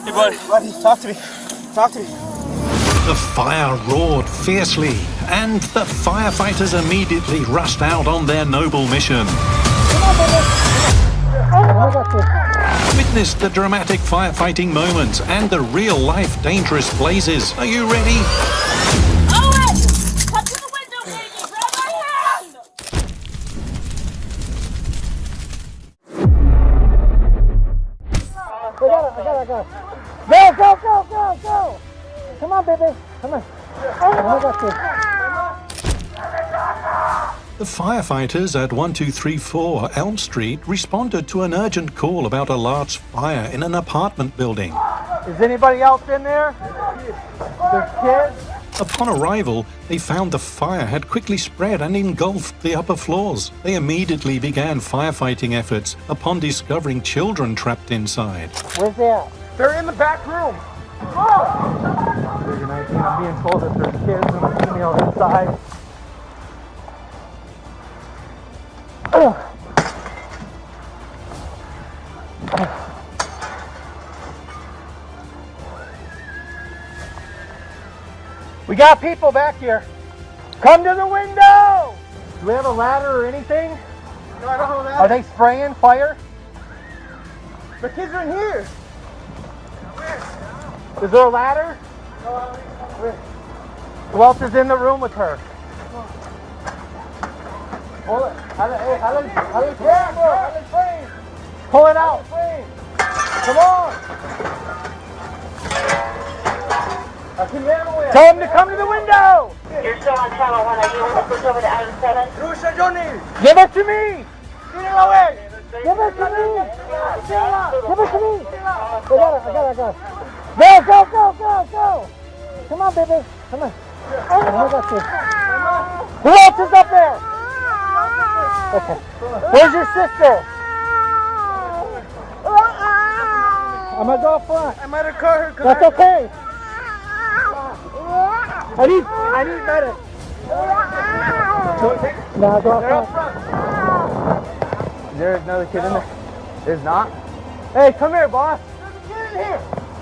Hey, buddy. Buddy, talk to me. Talk to me. The fire roared fiercely, and the firefighters immediately rushed out on their noble mission. Witness the dramatic firefighting moments and the real-life dangerous blazes. Are you ready? Owen! Come to the window, baby! Grab my hand! I got it. Go! Come on, baby. Come on. I got you. The firefighters at 1234 Elm Street responded to an urgent call about a large fire in an apartment building. Is anybody else in there? There's kids? Upon arrival, they found the fire had quickly spread and engulfed the upper floors. They immediately began firefighting efforts upon discovering children trapped inside. Where's they at? They're in the back room. Oh! I'm being told that there's kids and a female inside. We got people back here. Come to the window! Do we have a ladder or anything? No, I don't have a ladder. Are they spraying fire? The kids are in here. Where? Is there a ladder? No, who else is in the room with her? Pull it. How do you frame? Pull it out. Come on. Tell him to come to the window. You're still on channel 1. Are you able to switch over to Adam 7? Give it to me. Give it away. Give it to me. Give it to me. I got it. Go. Come on, baby. Come on. I got you. Who else is up there? Okay. Where's your sister? I'm gonna go up front. I might have caught her. That's okay. I need medic. No, go up front. Is there another kid in there? There's not. Hey, come here, boss.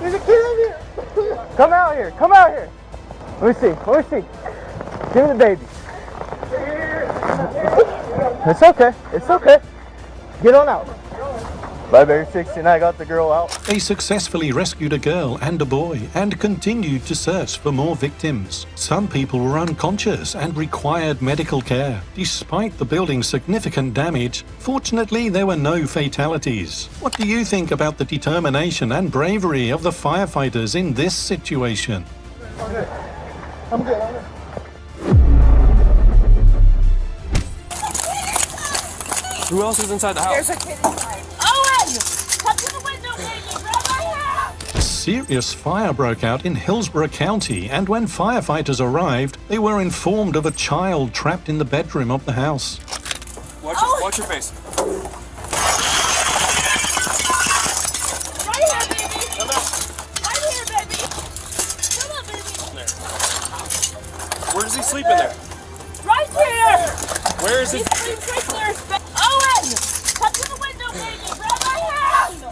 There's a kid in here. Come out here. Let me see. Give me the baby. It's okay. Get on out. Bye, Barry 16. I got the girl out. They successfully rescued a girl and a boy and continued to search for more victims. Some people were unconscious and required medical care. Despite the building's significant damage, fortunately there were no fatalities. What do you think about the determination and bravery of the firefighters in this situation? I'm good. Who else is inside the house? There's a kid inside. Owen! Come to the window, baby! Grab my hand! A serious fire broke out in Hillsborough County, and when firefighters arrived, they were informed of a child trapped in the bedroom of the house. Watch your face. Right here, baby! Come out. Right here, baby! Come on, baby! There. Where does he sleep in there? Right here! Where is He he? sleeps right there. Owen! Come to the window, baby! Grab my hand!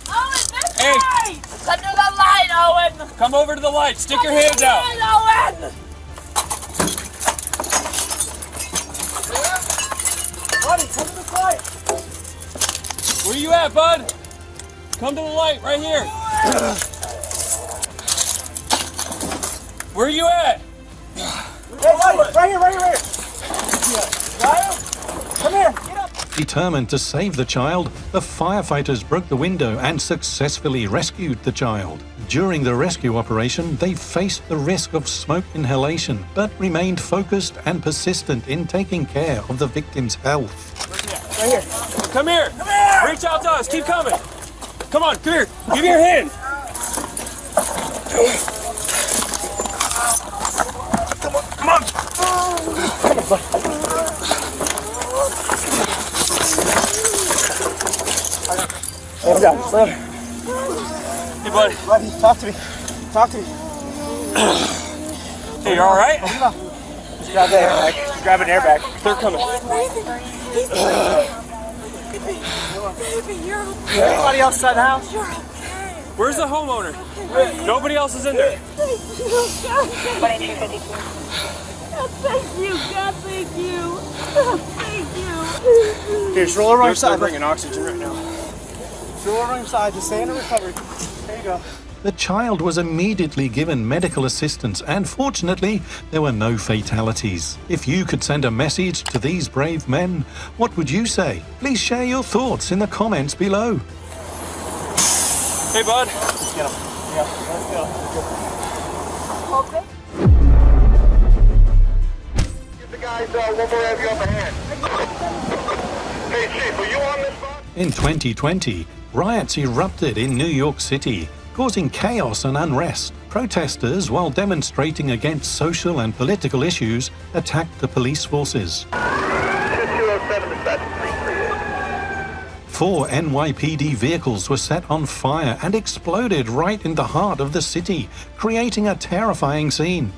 Owen, this Hey. way! Come to the light, Owen! Come over to the light. Stick your hands out. Come Owen! Buddy, come to the light. Where you at, bud? Come to the light right here. Where you at? Hey, right here. Come here. Get up. Determined to save the child, the firefighters broke the window and successfully rescued the child. During the rescue operation, they faced the risk of smoke inhalation, but remained focused and persistent in taking care of the victim's health. Right here. Come here. Reach out to us. Keep coming. Come on, come here. Give me your hand. Come on. Hey, buddy. Buddy, talk to me. Hey, you all right? Just grab the airbag. Just grab an airbag. They're coming. Baby, you're okay. Anybody else inside the house? You're okay. Where's the homeowner? Nobody else is in there. Thank you, God. Thank you. God, thank you. God, thank you. God, thank you. Here, just roll over on your They're side. bringing oxygen right now. Roll over on your side. Just stay in the recovery. There you go. The child was immediately given medical assistance, and fortunately, there were no fatalities. If you could send a message to these brave men, what would you say? Please share your thoughts in the comments below. Hey, bud. Let's get him. Yeah, let's go. Okay. Give the guys one more have you upper hand. Hey, Chief, are you on this spot? In 2020, riots erupted in New York City, causing chaos and unrest. Protesters, while demonstrating against social and political issues, attacked the police forces. 2207 dispatch 338. 4 NYPD vehicles were set on fire and exploded right in the heart of the city, creating a terrifying scene.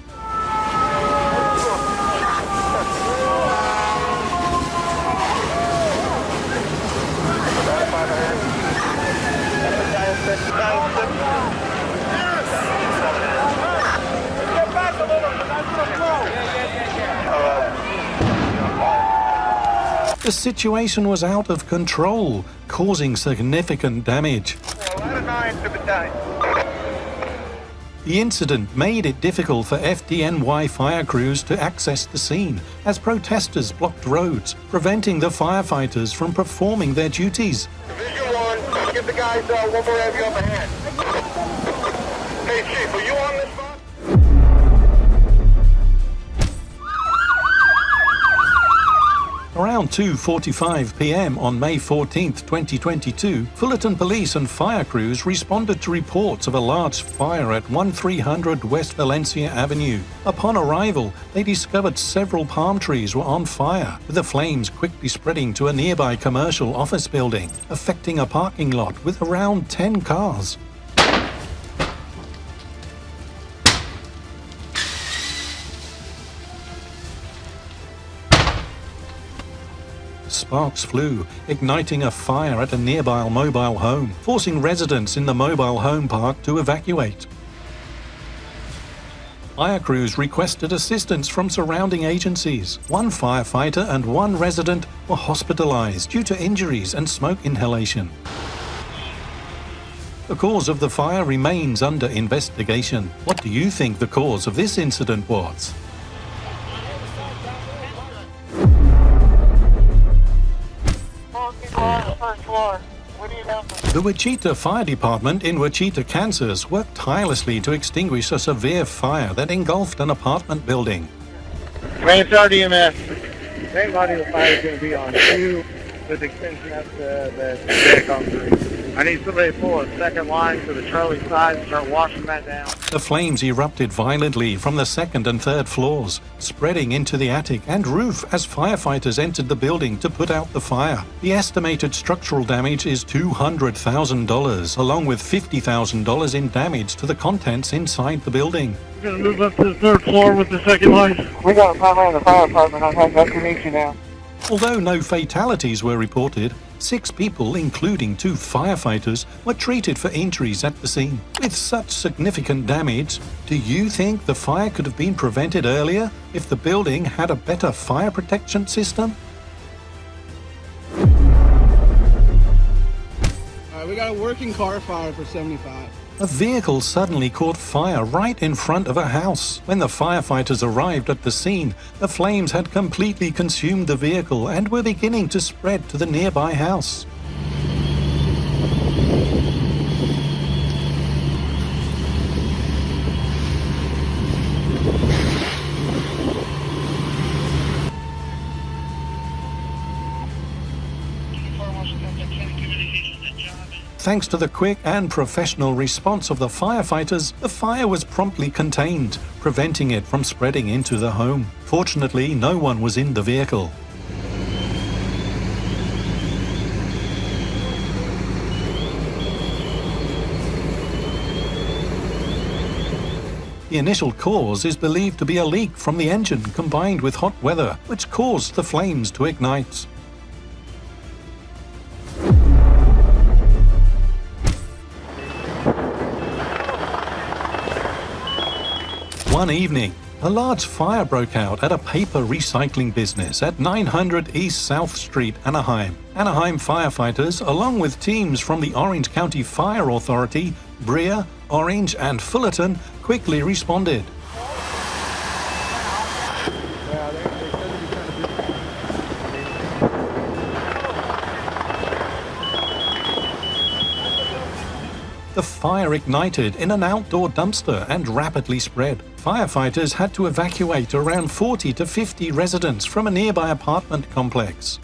The situation was out of control, causing significant damage. Ladder 9 to battalion. The incident made it difficult for FDNY fire crews to access the scene, as protesters blocked roads, preventing the firefighters from performing their duties. Division 1, give the guys one more have you upper hand. Hey, Chief, are you on this spot? Around 2:45 p.m. on May 14, 2022, Fullerton police and fire crews responded to reports of a large fire at 1300 West Valencia Avenue. Upon arrival, they discovered several palm trees were on fire, with the flames quickly spreading to a nearby commercial office building, affecting a parking lot with around 10 cars. Sparks flew, igniting a fire at a nearby mobile home, forcing residents in the mobile home park to evacuate. Fire crews requested assistance from surrounding agencies. 1 firefighter and 1 resident were hospitalized due to injuries and smoke inhalation. The cause of the fire remains under investigation. What do you think the cause of this incident was? First floor. We need help. The Wichita Fire Department in Wichita, Kansas worked tirelessly to extinguish a severe fire that engulfed an apartment building. Command Sergeant EMS. Main body of the fire is going to be on 2 with extension up to the deck on 3. I need somebody to pull a second line to the trolley side and start washing that down. The flames erupted violently from the 2nd and 3rd floors, spreading into the attic and roof as firefighters entered the building to put out the fire. The estimated structural damage is $200,000, along with $50,000 in damage to the contents inside the building. We're going to move up to the 3rd floor with the second line. We got a primary in the fire department. I'm nice to meet you now. Although no fatalities were reported, 6 people, including 2 firefighters, were treated for injuries at the scene. With such significant damage, do you think the fire could have been prevented earlier if the building had a better fire protection system? We got a working car fire for 75. A vehicle suddenly caught fire right in front of a house. When the firefighters arrived at the scene, the flames had completely consumed the vehicle and were beginning to spread to the nearby house. Thanks to the quick and professional response of the firefighters, the fire was promptly contained, preventing it from spreading into the home. Fortunately, no one was in the vehicle. The initial cause is believed to be a leak from the engine combined with hot weather, which caused the flames to ignite. One evening, a large fire broke out at a paper recycling business at 900 East South Street, Anaheim. Anaheim firefighters, along with teams from the Orange County Fire Authority, Brea, Orange, and Fullerton, quickly responded. The fire ignited in an outdoor dumpster and rapidly spread. Firefighters had to evacuate around 40 to 50 residents from a nearby apartment complex.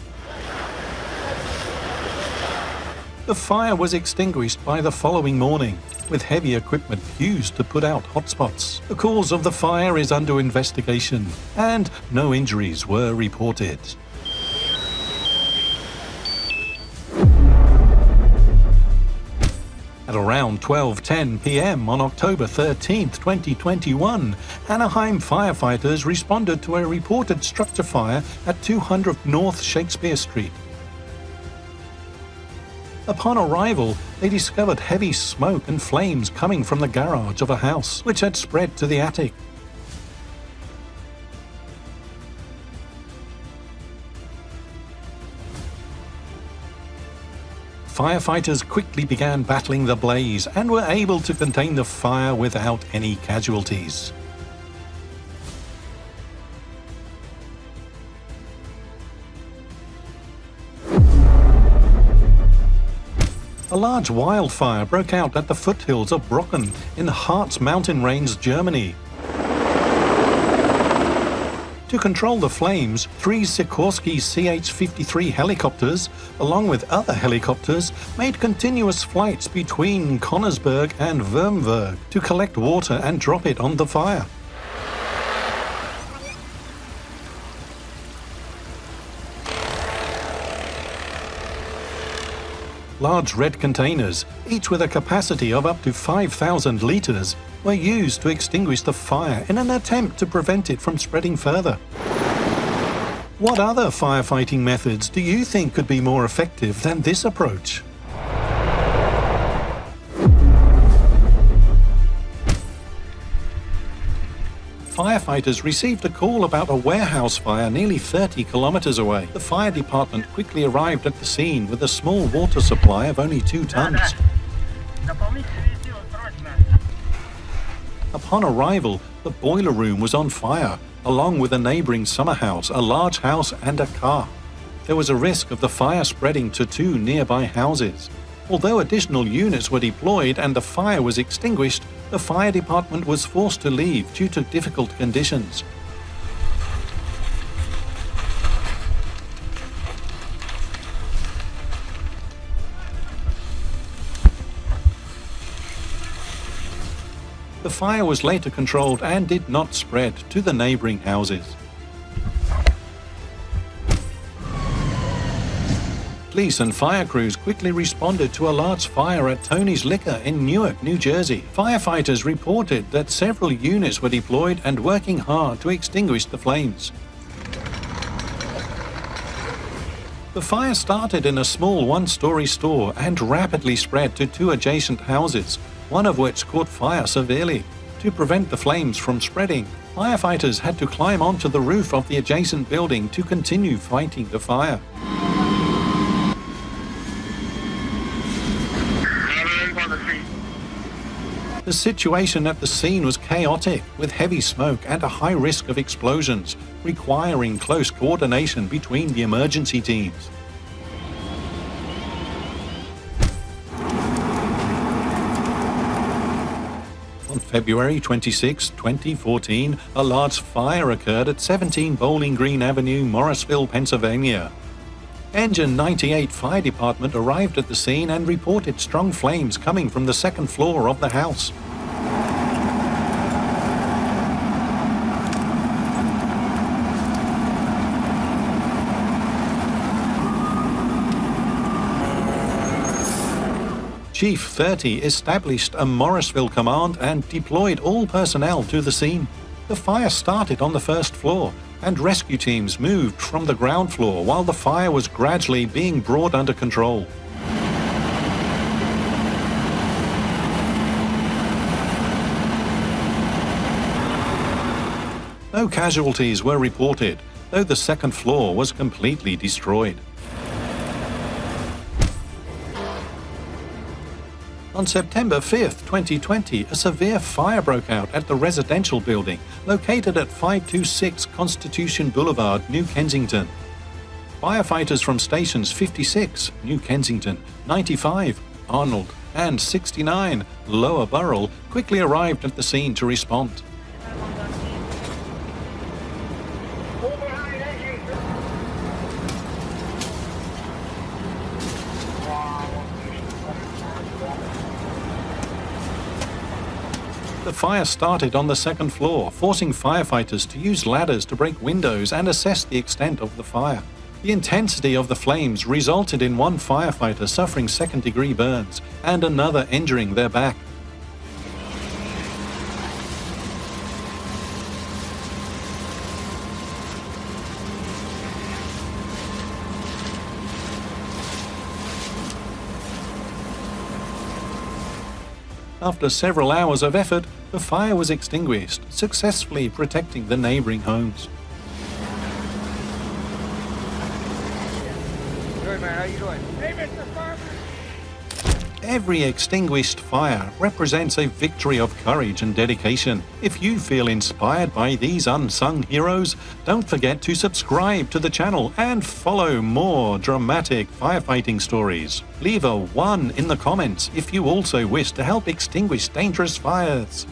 The fire was extinguished by the following morning, with heavy equipment used to put out hotspots. The cause of the fire is under investigation, and no injuries were reported. At around 12:10 p.m. on October 13, 2021, Anaheim firefighters responded to a reported structure fire at 200 North Shakespeare Street. Upon arrival, they discovered heavy smoke and flames coming from the garage of a house, which had spread to the attic. Firefighters quickly began battling the blaze and were able to contain the fire without any casualties. A large wildfire broke out at the foothills of Brocken in the Harz mountain range, Germany. To control the flames, 3 Sikorsky CH-53 helicopters, along with other helicopters, made continuous flights between Konnersberg and Wormberg to collect water and drop it on the fire. Large red containers, each with a capacity of up to 5,000 liters, were used to extinguish the fire in an attempt to prevent it from spreading further. What other firefighting methods do you think could be more effective than this approach? Firefighters received a call about a warehouse fire nearly 30 kilometers away. The fire department quickly arrived at the scene with a small water supply of only 2 tons. Upon arrival, the boiler room was on fire, along with a neighboring summer house, a large house, and a car. There was a risk of the fire spreading to 2 nearby houses. Although additional units were deployed and the fire was extinguished, the fire department was forced to leave due to difficult conditions. The fire was later controlled and did not spread to the neighboring houses. Police and fire crews quickly responded to a large fire at Tony's Liquor in Newark, New Jersey. Firefighters reported that several units were deployed and working hard to extinguish the flames. The fire started in a small 1-story store and rapidly spread to 2 adjacent houses, one of which caught fire severely. To prevent the flames from spreading, firefighters had to climb onto the roof of the adjacent building to continue fighting the fire. The situation at the scene was chaotic, with heavy smoke and a high risk of explosions, requiring close coordination between the emergency teams. On February 26, 2014, a large fire occurred at 17 Bowling Green Avenue, Morrisville, Pennsylvania. Engine 98 Fire Department arrived at the scene and reported strong flames coming from the 2nd floor of the house. Chief 30 established a Morrisville command and deployed all personnel to the scene. The fire started on the 1st floor, and rescue teams moved from the ground floor while the fire was gradually being brought under control. No casualties were reported, though the second floor was completely destroyed. On September 5, 2020, a severe fire broke out at the residential building located at 526 Constitution Boulevard, New Kensington. Firefighters from stations 56, New Kensington, 95, Arnold, and 69, Lower Burrell, quickly arrived at the scene to respond. The fire started on the second floor, forcing firefighters to use ladders to break windows and assess the extent of the fire. The intensity of the flames resulted in one firefighter suffering second-degree burns and another injuring their back. After several hours of effort, the fire was extinguished, successfully protecting the neighboring homes. Good, man. How you doing? Hey, Mr. Farmer. Every extinguished fire represents a victory of courage and dedication. If you feel inspired by these unsung heroes, don't forget to subscribe to the channel and follow more dramatic firefighting stories. Leave a 1 in the comments if you also wish to help extinguish dangerous fires.